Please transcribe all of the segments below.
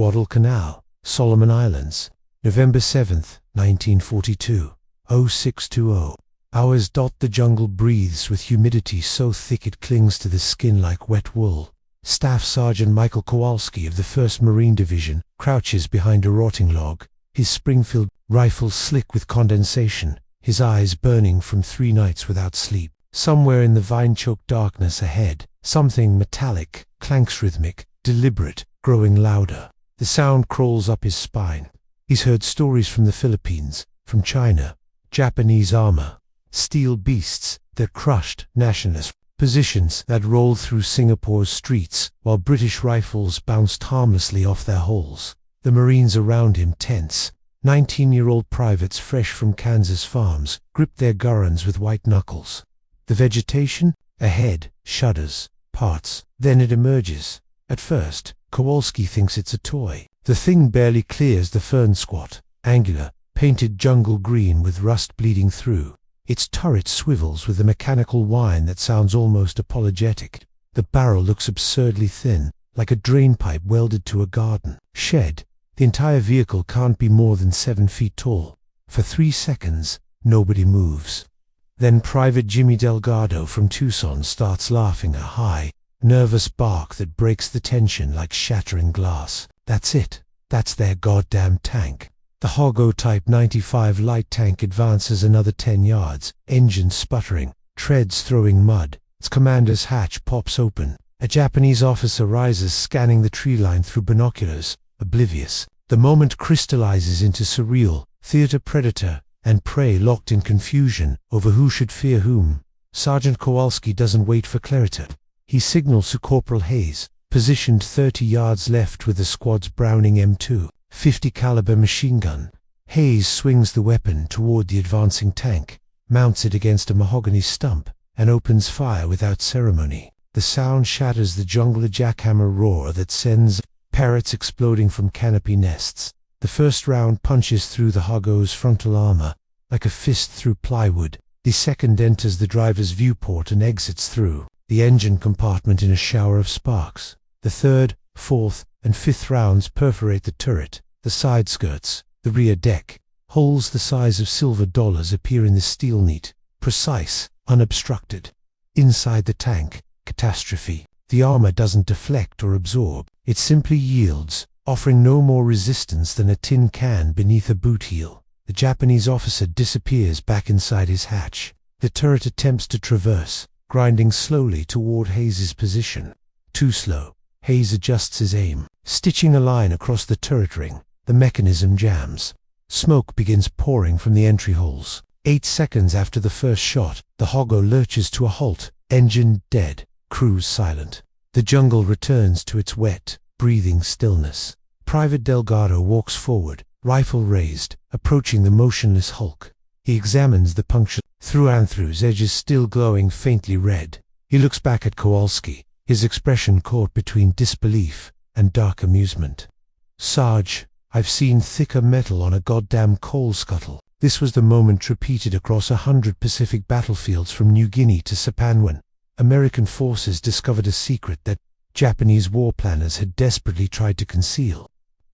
Guadalcanal, Solomon Islands, November 7, 1942, 0620. Hours. The jungle breathes with humidity so thick it clings to the skin like wet wool. Staff Sergeant Michael Kowalski of the 1st Marine Division crouches behind a rotting log, his Springfield rifle slick with condensation, his eyes burning from 3 nights without sleep. Somewhere in the vine-choked darkness ahead, something metallic, clanks rhythmic, deliberate, growing louder. The sound crawls up his spine. He's heard stories from the Philippines, from China, Japanese armor, steel beasts that crushed nationalist positions that rolled through Singapore's streets while British rifles bounced harmlessly off their hulls. The Marines around him tense. 19-year-old privates fresh from Kansas farms grip their gurrons with white knuckles. The vegetation ahead shudders, parts, then it emerges. At first, Kowalski thinks it's a toy. The thing barely clears the fern squat, angular, painted jungle green with rust bleeding through. Its turret swivels with a mechanical whine that sounds almost apologetic. The barrel looks absurdly thin, like a drainpipe welded to a garden shed. The entire vehicle can't be more than 7 feet tall. For 3 seconds, nobody moves. Then Private Jimmy Delgado from Tucson starts laughing, a high, nervous bark that breaks the tension like shattering glass. That's it. That's their goddamn tank. The Hogo Type 95 light tank advances another 10 yards, engine sputtering, treads throwing mud. Its commander's hatch pops open. A Japanese officer rises, scanning the tree line through binoculars, oblivious. The moment crystallizes into surreal, theater predator and prey locked in confusion over who should fear whom. Sergeant Kowalski doesn't wait for clarity. He signals to Corporal Hayes, positioned 30 yards left with the squad's Browning M2. 50 caliber machine gun. Hayes swings the weapon toward the advancing tank, mounts it against a mahogany stump, and opens fire without ceremony. The sound shatters the jungle, a jackhammer roar that sends parrots exploding from canopy nests. The first round punches through the Hogo's frontal armor like a fist through plywood. The second enters the driver's viewport and exits through the engine compartment in a shower of sparks. The third, fourth, and fifth rounds perforate the turret, the side skirts, the rear deck. Holes the size of silver dollars appear in the steel, neat, precise, unobstructed. Inside the tank, catastrophe. The armor doesn't deflect or absorb. It simply yields, offering no more resistance than a tin can beneath a boot heel. The Japanese officer disappears back inside his hatch. The turret attempts to traverse, grinding slowly toward Hayes's position. Too slow. Hayes adjusts his aim. Stitching a line across the turret ring, the mechanism jams. Smoke begins pouring from the entry holes. 8 seconds after the first shot, the Hogo lurches to a halt, engine dead, cruise silent. The jungle returns to its wet, breathing stillness. Private Delgado walks forward, rifle raised, approaching the motionless hulk. He examines the puncture through and through's edges still glowing faintly red. He looks back at Kowalski, his expression caught between disbelief and dark amusement. "Sarge, I've seen thicker metal on a goddamn coal scuttle." This was the moment repeated across 100 Pacific battlefields from New Guinea to Saipan when American forces discovered a secret that Japanese war planners had desperately tried to conceal.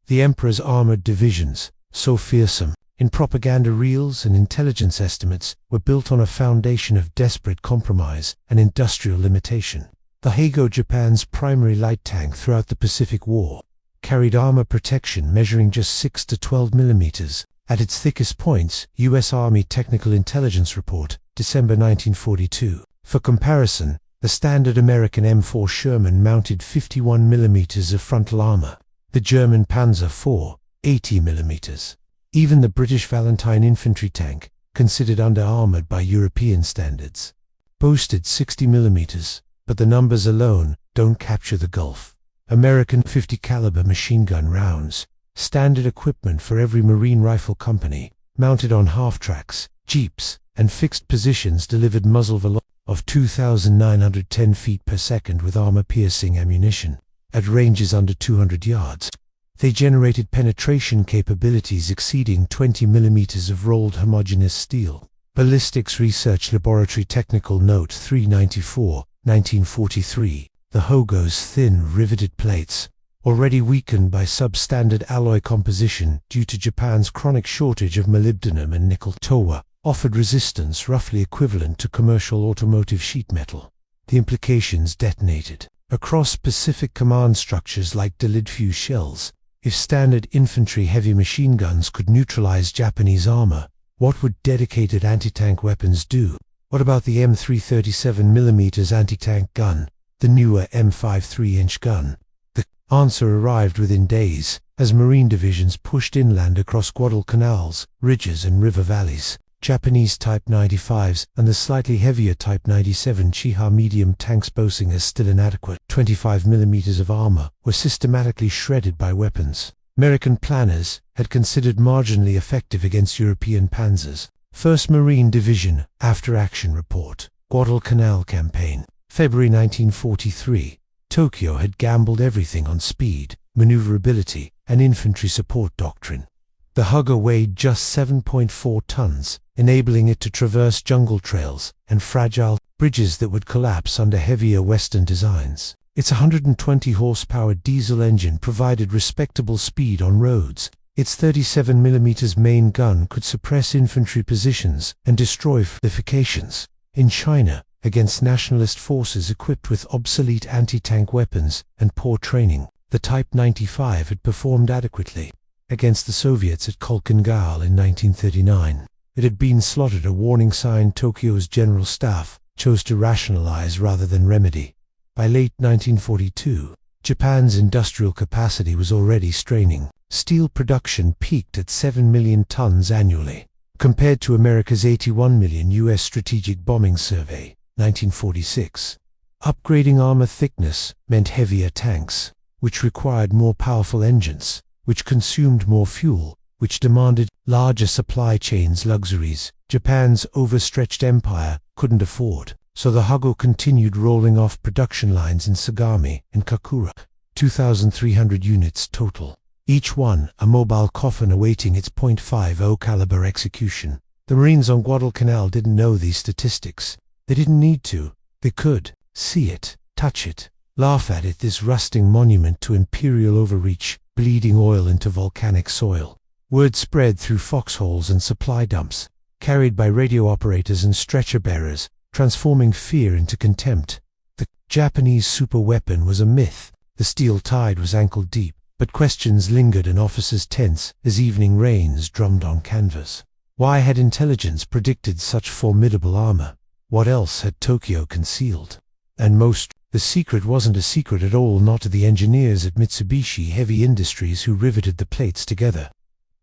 The Emperor's armored divisions, so fearsome, in propaganda reels and intelligence estimates, were built on a foundation of desperate compromise and industrial limitation. The Hogo, Japan's primary light tank throughout the Pacific War, carried armor protection measuring just 6 to 12 millimeters. At its thickest points, U.S. Army Technical Intelligence Report, December 1942. For comparison, the standard American M4 Sherman mounted 51 millimeters of frontal armor. The German Panzer IV, 80 millimeters. Even the British Valentine infantry tank, considered under-armored by European standards, boasted 60 millimeters. But the numbers alone don't capture the gulf. American 50 caliber machine gun rounds, standard equipment for every Marine rifle company, mounted on half-tracks, jeeps, and fixed positions, delivered muzzle velocity of 2,910 feet per second with armor-piercing ammunition. At ranges under 200 yards, they generated penetration capabilities exceeding 20 millimeters of rolled homogeneous steel. Ballistics Research Laboratory Technical Note 394, 1943. The Hogo's thin riveted plates, already weakened by substandard alloy composition due to Japan's chronic shortage of molybdenum and nickel. Tarawa offered resistance roughly equivalent to commercial automotive sheet metal. The implications detonated across Pacific command structures like Delidfuse shells. If standard infantry heavy machine guns could neutralize Japanese armor, what would dedicated anti-tank weapons do? What about the M337mm anti-tank gun, the newer M5 3-inch gun? The answer arrived within days, as Marine divisions pushed inland across Guadalcanals, ridges and river valleys. Japanese Type 95s and the slightly heavier Type 97 Chiha medium tanks boasting as still inadequate 25mm of armor were systematically shredded by weapons American planners had considered marginally effective against European panzers. 1st Marine Division, After Action Report, Guadalcanal Campaign, February 1943. Tokyo had gambled everything on speed, maneuverability, and infantry support doctrine. The hugger weighed just 7.4 tons, enabling it to traverse jungle trails and fragile bridges that would collapse under heavier Western designs. Its 120 horsepower diesel engine provided respectable speed on roads. Its 37mm main gun could suppress infantry positions and destroy fortifications. In China, against nationalist forces equipped with obsolete anti-tank weapons and poor training, the Type 95 had performed adequately. Against the Soviets at Guadalcanal in 1939, it had been slaughtered, a warning sign Tokyo's general staff chose to rationalize rather than remedy. By late 1942, Japan's industrial capacity was already straining. Steel production peaked at 7 million tons annually, compared to America's 81 million U.S. Strategic Bombing Survey, 1946. Upgrading armor thickness meant heavier tanks, which required more powerful engines, which consumed more fuel, which demanded larger supply chains. Luxuries Japan's overstretched empire couldn't afford, so the Huggo continued rolling off production lines in Sagami and Kakura, 2,300 units total, each one a mobile coffin awaiting its .50 caliber execution. The Marines on Guadalcanal didn't know these statistics. They didn't need to. They could see it, touch it, laugh at it, this rusting monument to imperial overreach, bleeding oil into volcanic soil. Word spread through foxholes and supply dumps, carried by radio operators and stretcher bearers, transforming fear into contempt. The Japanese superweapon was a myth. The steel tide was ankle deep, but questions lingered and officers tense as evening rains drummed on canvas. Why had intelligence predicted such formidable armor? What else had Tokyo concealed? And most, the secret wasn't a secret at all, not to the engineers at Mitsubishi Heavy Industries who riveted the plates together,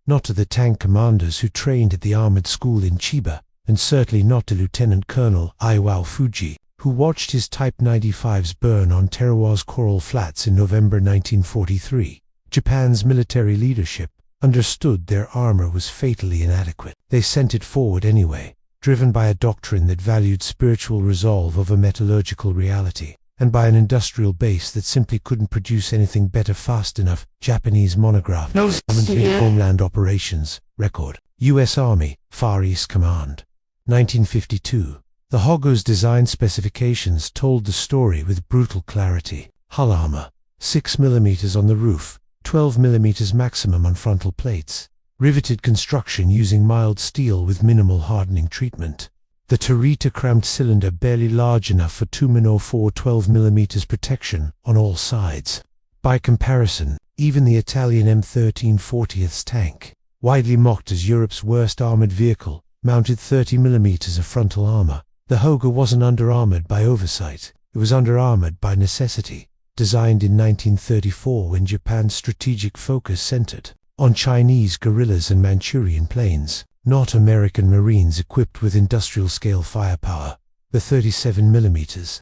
not to the tank commanders who trained at the armored school in Chiba, and certainly not to Lieutenant Colonel Iwao Fuji, who watched his Type 95s burn on Tarawa's Coral Flats in November 1943. Japan's military leadership understood their armor was fatally inadequate. They sent it forward anyway, driven by a doctrine that valued spiritual resolve over metallurgical reality, and by an industrial base that simply couldn't produce anything better fast enough. Japanese monograph, Homeland Operations, Record, U.S. Army, Far East Command. 1952. The Hoggo's design specifications told the story with brutal clarity. Hull armor, 6mm on the roof, 12mm maximum on frontal plates. Riveted construction using mild steel with minimal hardening treatment. The Tarita cramped cylinder barely large enough for 204 12mm protection on all sides. By comparison, even the Italian M1340th tank, widely mocked as Europe's worst armored vehicle, mounted 30mm of frontal armor. The Hoggo wasn't under-armored by oversight, it was under-armored by necessity. Designed in 1934 when Japan's strategic focus centered on Chinese guerrillas and Manchurian planes, not American Marines equipped with industrial-scale firepower. The 37mm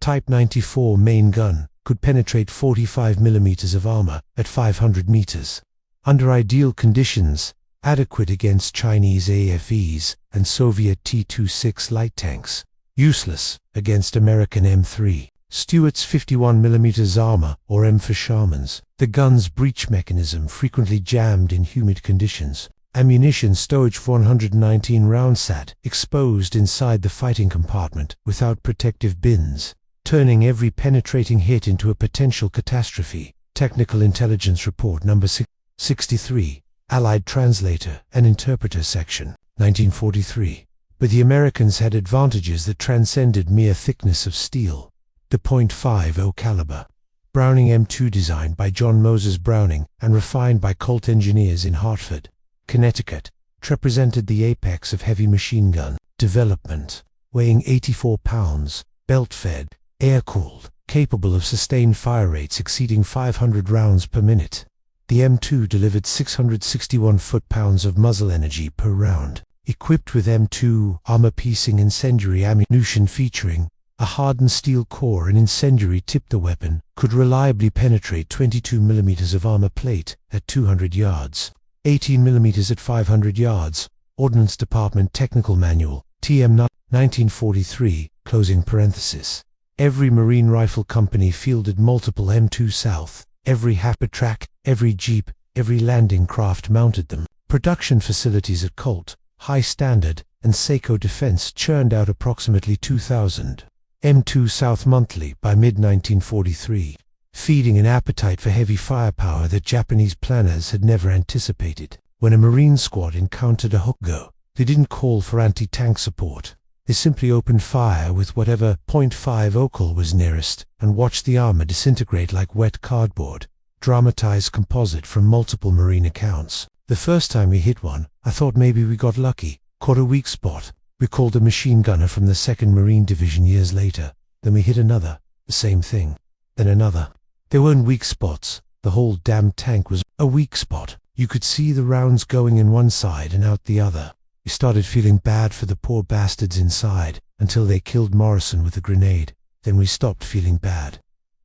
Type 94 main gun could penetrate 45mm of armor at 500 meters. Under ideal conditions, adequate against Chinese AFEs and Soviet T-26 light tanks. Useless against American M3. Stewart's 51mm armor, or M for Sharmans. The gun's breech mechanism frequently jammed in humid conditions. Ammunition stowage for 119 rounds sat exposed inside the fighting compartment without protective bins, turning every penetrating hit into a potential catastrophe. Technical Intelligence Report Number 63, Allied Translator and Interpreter Section, 1943. But the Americans had advantages that transcended mere thickness of steel. The .50 caliber Browning M2, designed by John Moses Browning and refined by Colt engineers in Hartford, Connecticut, represented the apex of heavy machine gun development. Weighing 84 pounds, belt-fed, air-cooled, capable of sustained fire rates exceeding 500 rounds per minute. The M2 delivered 661 foot-pounds of muzzle energy per round. Equipped with M2 armor-piercing incendiary ammunition featuring a hardened steel core and incendiary tip, the weapon could reliably penetrate 22 mm of armor plate at 200 yards, 18 mm at 500 yards. Ordnance Department Technical Manual, TM 1943, closing parenthesis. Every Marine Rifle Company fielded multiple M2 South. Every Havertrack, every Jeep, every landing craft mounted them. Production facilities at Colt, High Standard, and Seiko Defense churned out approximately 2,000 M2 South monthly by mid-1943, feeding an appetite for heavy firepower that Japanese planners had never anticipated. When a Marine squad encountered a Hogo, they didn't call for anti-tank support. They simply opened fire with whatever .50 cal was nearest and watched the armor disintegrate like wet cardboard. Dramatized composite from multiple Marine accounts. The first time we hit one, I thought maybe we got lucky, caught a weak spot. We called a machine gunner from the 2nd Marine Division years later. Then we hit another, the same thing. Then another. There weren't weak spots. The whole damn tank was a weak spot. You could see the rounds going in one side and out the other. We started feeling bad for the poor bastards inside until they killed Morrison with a grenade. Then we stopped feeling bad.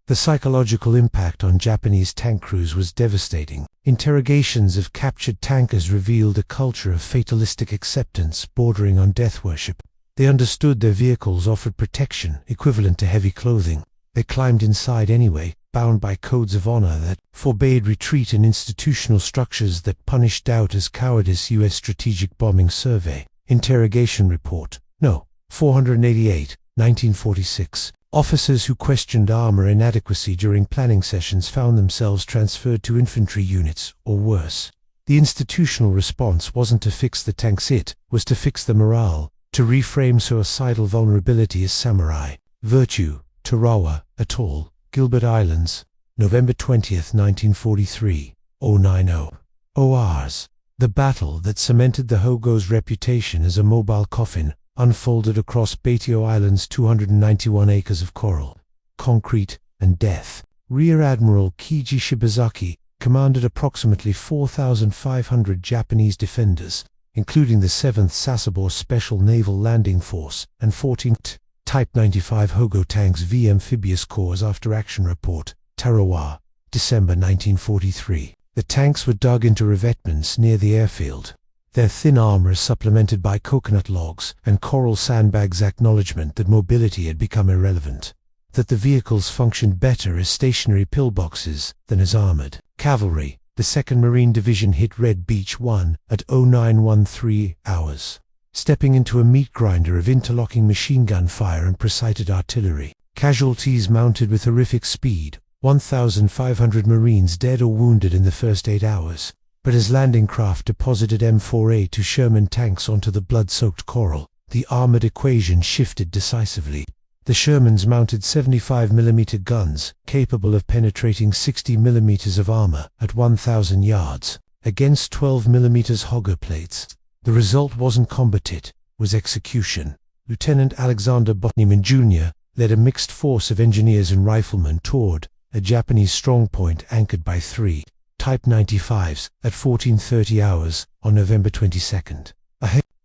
The psychological impact on Japanese tank crews was devastating. Interrogations of captured tankers revealed a culture of fatalistic acceptance bordering on death worship. They understood their vehicles offered protection equivalent to heavy clothing. They climbed inside anyway, bound by codes of honor that forbade retreat and institutional structures that punished doubt as cowardice. U.S. Strategic Bombing Survey. Interrogation Report. No. 488, 1946. Officers who questioned armor inadequacy during planning sessions found themselves transferred to infantry units, or worse. The institutional response wasn't to fix the tanks, it was to fix the morale, to reframe suicidal vulnerability as samurai virtue. Tarawa, Atoll, Gilbert Islands, November 20, 1943, 090. ORs. The battle that cemented the Hogo's reputation as a mobile coffin unfolded across Batio Island's 291 acres of coral, concrete, and death. Rear Admiral Keiji Shibazaki commanded approximately 4,500 Japanese defenders, including the 7th Sasebo Special Naval Landing Force and 14th Type 95 Hogo tanks v Amphibious Corps After-Action Report, Tarawa, December 1943. The tanks were dug into revetments near the airfield. Their thin armor supplemented by coconut logs and coral sandbags, acknowledgement that mobility had become irrelevant, that the vehicles functioned better as stationary pillboxes than as armored. Cavalry. The 2nd Marine Division hit Red Beach 1 at 0913 hours, stepping into a meat grinder of interlocking machine gun fire and precited artillery. Casualties mounted with horrific speed, 1,500 Marines dead or wounded in the first 8 hours. But as landing craft deposited M4A2 Sherman tanks onto the blood-soaked coral, the armored equation shifted decisively. The Shermans mounted 75mm guns, capable of penetrating 60mm of armor at 1,000 yards, against 12mm Hogger plates. The result wasn't combat, it was execution. Lieutenant Alexander Botniman Jr. led a mixed force of engineers and riflemen toward a Japanese strongpoint anchored by 3 Type 95s at 1430 hours on November 22nd.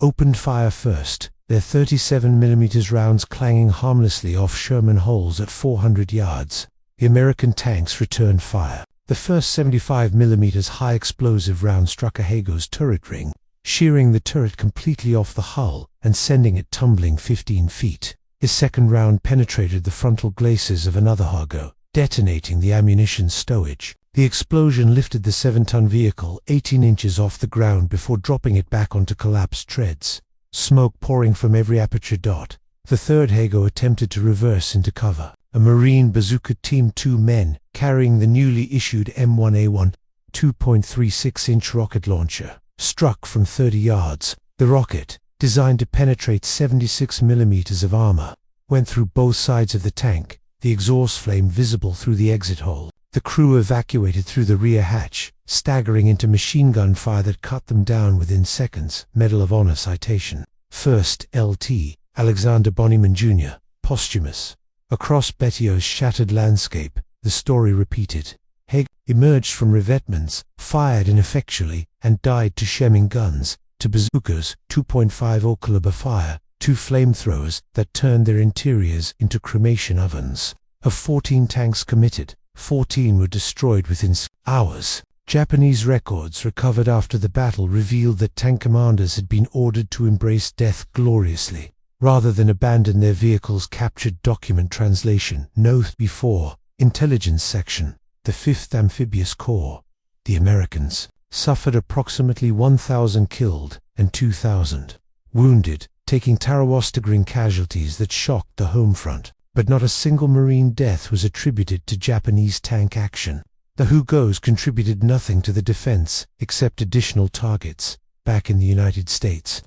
Opened fire first, their 37mm rounds clanging harmlessly off Sherman holes at 400 yards. The American tanks returned fire. The first 75mm high explosive round struck a Hago's turret ring, shearing the turret completely off the hull and sending it tumbling 15 feet. His second round penetrated the frontal glacis of another Hago, detonating the ammunition stowage. The explosion lifted the 7-ton vehicle 18 inches off the ground before dropping it back onto collapsed treads, smoke pouring from every aperture dot. The third Hago attempted to reverse into cover. A Marine bazooka team 2 men carrying the newly issued M1A1 2.36-inch rocket launcher, struck from 30 yards. The rocket, designed to penetrate 76 millimeters of armor, went through both sides of the tank, the exhaust flame visible through the exit hole. The crew evacuated through the rear hatch, staggering into machine gun fire that cut them down within seconds. Medal of Honor citation. First LT, Alexander Bonnyman Jr., posthumous. Across Betio's shattered landscape, the story repeated. Haig emerged from revetments, fired ineffectually, and died to Shemming guns, to bazookas, 2.50 caliber fire, to flamethrowers that turned their interiors into cremation ovens. Of 14 tanks committed, 14 were destroyed within hours. Japanese records recovered after the battle revealed that tank commanders had been ordered to embrace death gloriously, rather than abandon their vehicles. Captured document translation. Note before. Intelligence section. The 5th Amphibious Corps, the Americans, suffered approximately 1,000 killed and 2,000 wounded, taking Tarawa casualties that shocked the home front. But not a single Marine death was attributed to Japanese tank action. The Hugos contributed nothing to the defense except additional targets back in the United States.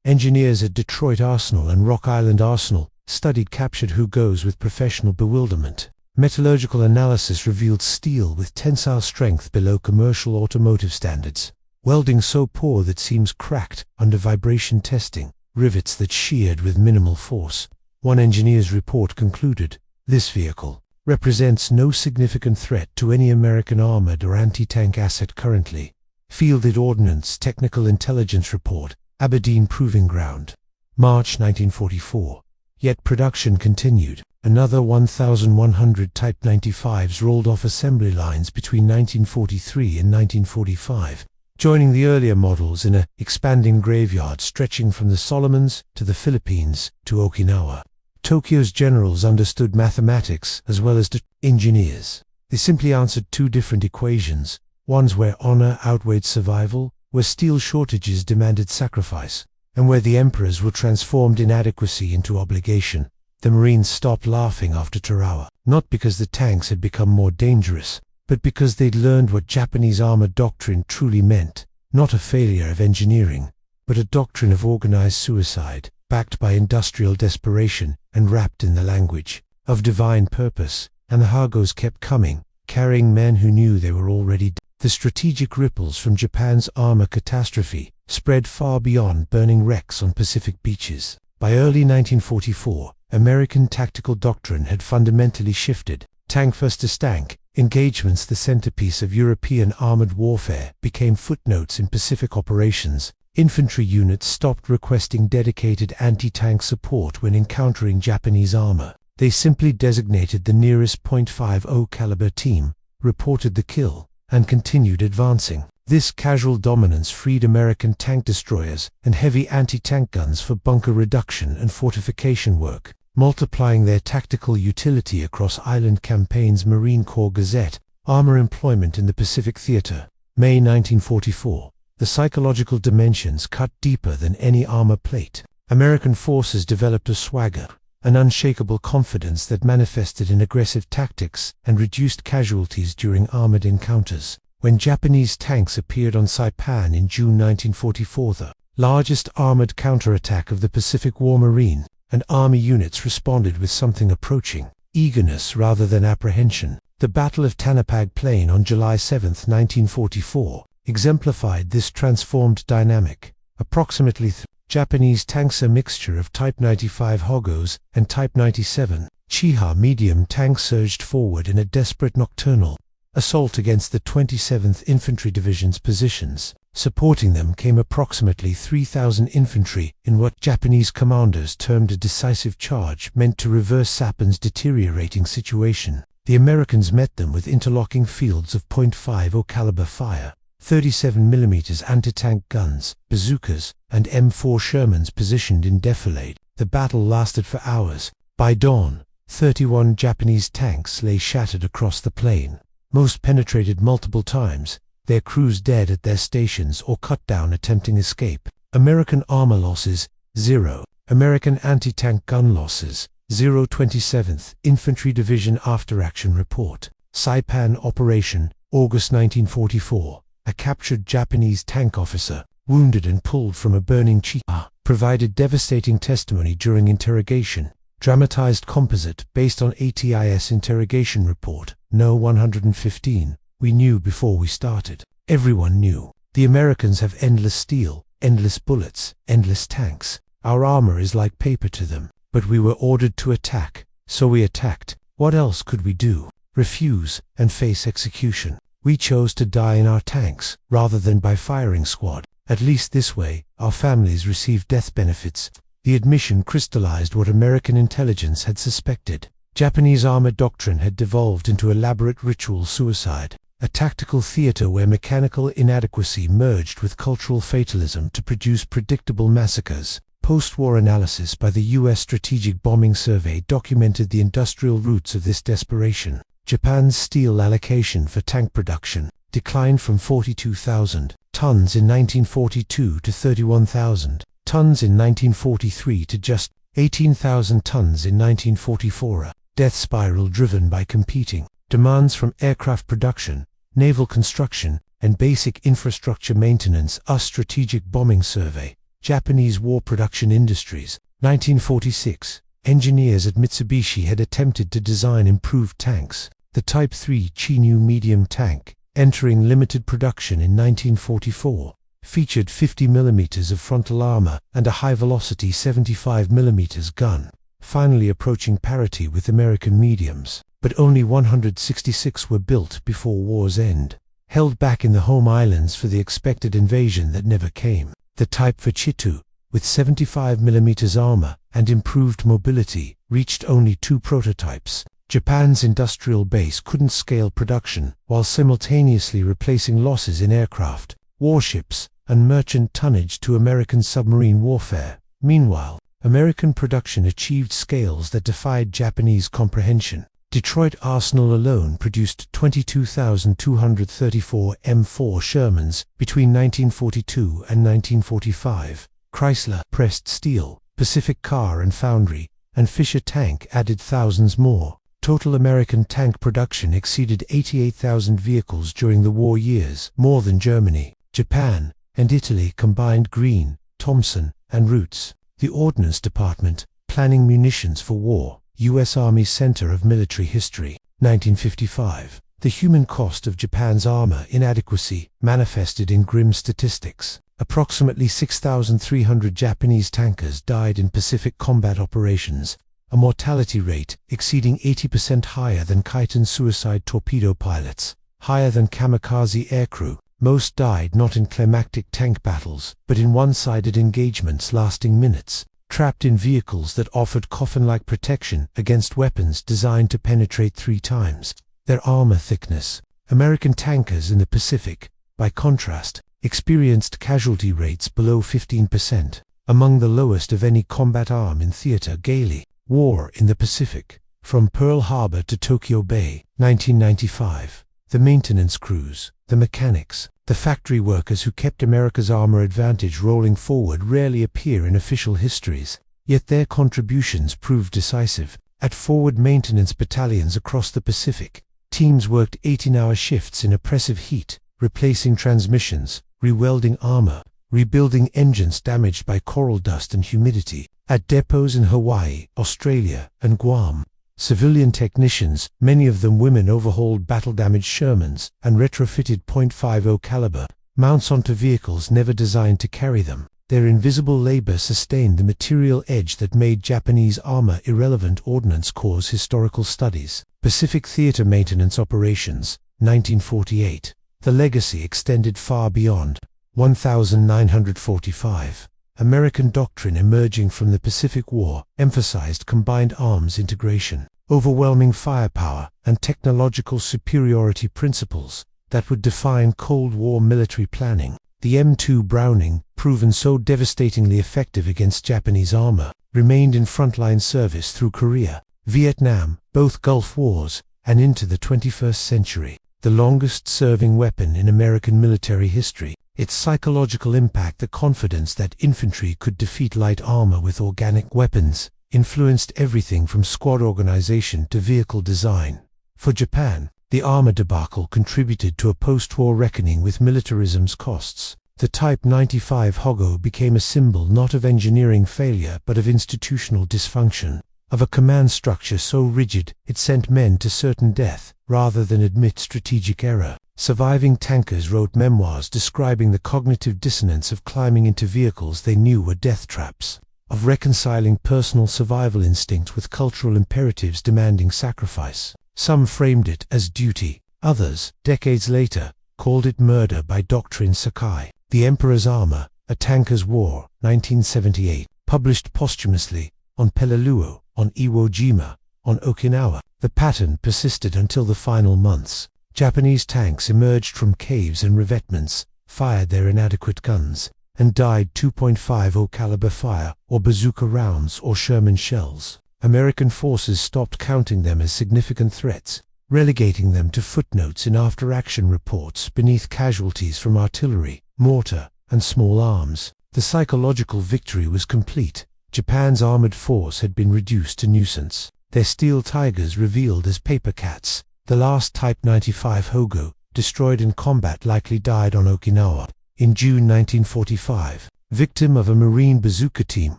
Engineers at Detroit Arsenal and Rock Island Arsenal studied captured Hugos with professional bewilderment. Metallurgical analysis revealed steel with tensile strength below commercial automotive standards, welding so poor that seams cracked under vibration testing, rivets that sheared with minimal force. One engineer's report concluded, "This vehicle represents no significant threat to any American armored or anti-tank asset currently." Fielded Ordnance Technical Intelligence Report, Aberdeen Proving Ground, March 1944. Yet production continued. Another 1,100 Type 95s rolled off assembly lines between 1943 and 1945, joining the earlier models in an expanding graveyard stretching from the Solomons to the Philippines to Okinawa. Tokyo's generals understood mathematics as well as engineers. They simply answered two different equations, ones where honor outweighed survival, where steel shortages demanded sacrifice, and where the emperors were transformed inadequacy into obligation. The Marines stopped laughing after Tarawa, not because the tanks had become more dangerous, but because they'd learned what Japanese armor doctrine truly meant, not a failure of engineering, but a doctrine of organized suicide, backed by industrial desperation and wrapped in the language of divine purpose. And the Hugos kept coming, carrying men who knew they were already dead. The strategic ripples from Japan's armor catastrophe spread far beyond burning wrecks on Pacific beaches. By early 1944, American tactical doctrine had fundamentally shifted. Tank versus tank engagements, the centerpiece of European armored warfare, became footnotes in Pacific operations. Infantry units stopped requesting dedicated anti-tank support when encountering Japanese armor. They simply designated the nearest .50 caliber team, reported the kill, and continued advancing. This casual dominance freed American tank destroyers and heavy anti-tank guns for bunker reduction and fortification work, multiplying their tactical utility across island campaigns. Marine Corps Gazette, Armor Employment in the Pacific Theater, May 1944. The psychological dimensions cut deeper than any armor plate. American forces developed a swagger, an unshakable confidence that manifested in aggressive tactics and reduced casualties during armored encounters. When Japanese tanks appeared on Saipan in June 1944, the largest armored counterattack of the Pacific War, Marine and Army units responded with something approaching eagerness rather than apprehension. The Battle of Tanapag Plain on July 7, 1944, exemplified this transformed dynamic. Approximately Japanese tanks, a mixture of Type 95 Hogos and Type 97 Chiha medium tanks, surged forward in a desperate nocturnal assault against the 27th Infantry Division's positions. Supporting them came approximately 3,000 infantry in what Japanese commanders termed a decisive charge meant to reverse Sapan's deteriorating situation. The Americans met them with interlocking fields of .50 caliber fire, 37mm anti-tank guns, bazookas, and M4 Shermans positioned in defilade. The battle lasted for hours. By dawn, 31 Japanese tanks lay shattered across the plain. Most penetrated multiple times, their crews dead at their stations or cut down attempting escape. American armor losses, 0. American anti-tank gun losses, 0. 27th Infantry Division After Action Report. Saipan Operation, August 1944. A captured Japanese tank officer, wounded and pulled from a burning chiba, provided devastating testimony during interrogation. Dramatized composite based on ATIS interrogation report, No. 115. We knew before we started. Everyone knew. The Americans have endless steel, endless bullets, endless tanks. Our armor is like paper to them. But we were ordered to attack, so we attacked. What else could we do? Refuse and face execution. We chose to die in our tanks, rather than by firing squad. At least this way, our families received death benefits. The admission crystallized what American intelligence had suspected. Japanese armor doctrine had devolved into elaborate ritual suicide, a tactical theater where mechanical inadequacy merged with cultural fatalism to produce predictable massacres. Post-war analysis by the U.S. Strategic Bombing Survey documented the industrial roots of this desperation. Japan's steel allocation for tank production declined from 42,000 tons in 1942 to 31,000 tons in 1943 to just 18,000 tons in 1944, a death spiral driven by competing demands from aircraft production, naval construction, and basic infrastructure maintenance. US Strategic Bombing Survey, Japanese War Production Industries, 1946. Engineers at Mitsubishi had attempted to design improved tanks. The Type 3 Chinu medium tank, entering limited production in 1944, featured 50 mm of frontal armor and a high-velocity 75 mm gun, finally approaching parity with American mediums. But only 166 were built before war's end, held back in the home islands for the expected invasion that never came. The Type 4 Chitu, with 75 mm armor and improved mobility, reached only 2 prototypes. Japan's industrial base couldn't scale production, while simultaneously replacing losses in aircraft, warships, and merchant tonnage to American submarine warfare. Meanwhile, American production achieved scales that defied Japanese comprehension. Detroit Arsenal alone produced 22,234 M4 Shermans between 1942 and 1945. Chrysler pressed steel, Pacific Car and Foundry, and Fisher Tank added thousands more. Total American tank production exceeded 88,000 vehicles during the war years, more than Germany, Japan, and Italy combined. Green, Thompson, and Roots. The Ordnance Department, planning munitions for war. U.S. Army Center of Military History, 1955. The human cost of Japan's armor inadequacy manifested in grim statistics. Approximately 6,300 Japanese tankers died in Pacific combat operations, a mortality rate exceeding 80% higher than Kaiten suicide torpedo pilots, higher than kamikaze aircrew. Most died not in climactic tank battles, but in one-sided engagements lasting minutes, trapped in vehicles that offered coffin-like protection against weapons designed to penetrate 3 times their armor thickness. American tankers in the Pacific, by contrast, experienced casualty rates below 15%, among the lowest of any combat arm in theater. Gailey, War in the Pacific, from Pearl Harbor to Tokyo Bay, 1995. The maintenance crews, the mechanics, the factory workers who kept America's armor advantage rolling forward rarely appear in official histories, yet their contributions proved decisive. At forward maintenance battalions across the Pacific, teams worked 18-hour shifts in oppressive heat, replacing transmissions, rewelding armor, rebuilding engines damaged by coral dust and humidity. At depots in Hawaii, Australia, and Guam, civilian technicians, many of them women, overhauled battle-damaged Shermans and retrofitted .50 caliber mounts onto vehicles never designed to carry them. Their invisible labor sustained the material edge that made Japanese armor irrelevant. Ordnance Corps' historical studies. Pacific Theater Maintenance Operations, 1948. The legacy extended far beyond. 1945. American doctrine emerging from the Pacific War emphasized combined arms integration, overwhelming firepower, and technological superiority principles that would define Cold War military planning. The M2 Browning, proven so devastatingly effective against Japanese armor, remained in frontline service through Korea, Vietnam, both Gulf Wars, and into the 21st century. The longest-serving weapon in American military history. Its psychological impact, the confidence that infantry could defeat light armor with organic weapons, influenced everything from squad organization to vehicle design. For Japan, The armor debacle contributed to a post-war reckoning with militarism's costs. The Type 95 Hogo became a symbol not of engineering failure but of institutional dysfunction, of a command structure so rigid it sent men to certain death rather than admit strategic error. Surviving tankers wrote memoirs describing the cognitive dissonance of climbing into vehicles they knew were death traps, of reconciling personal survival instinct with cultural imperatives demanding sacrifice. Some framed it as duty, others, decades later, called it murder by doctrine Sakai. The Emperor's Armor, A Tanker's War, 1978, published posthumously, on Peleliu, on Iwo Jima, on Okinawa. The pattern persisted until the final months. Japanese tanks emerged from caves and revetments, fired their inadequate guns, and died 2.50 caliber fire, or bazooka rounds, or Sherman shells. American forces stopped counting them as significant threats, relegating them to footnotes in after-action reports beneath casualties from artillery, mortar, and small arms. The psychological victory was complete. Japan's armored force had been reduced to nuisance. Their steel tigers revealed as paper cats. The last Type 95 Hogo, destroyed in combat, likely died on Okinawa in June 1945. Victim of a Marine bazooka team,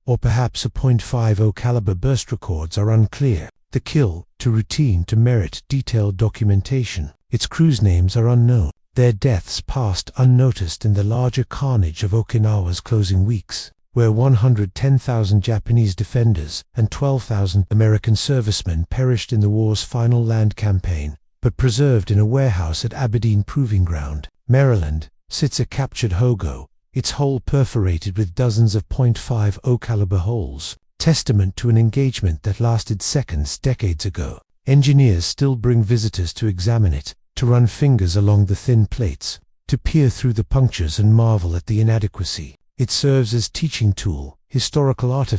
or perhaps a .50 caliber burst records are unclear. The kill, too routine to merit detailed documentation. Its crews' names are unknown. Their deaths passed unnoticed in the larger carnage of Okinawa's closing weeks, where 110,000 Japanese defenders and 12,000 American servicemen perished in the war's final land campaign, but preserved in a warehouse at Aberdeen Proving Ground, Maryland, sits a captured Hogo, its hull perforated with dozens of .50 caliber holes, testament to an engagement that lasted seconds decades ago. Engineers still bring visitors to examine it, to run fingers along the thin plates, to peer through the punctures and marvel at the inadequacy. It serves as teaching tool, historical artifact,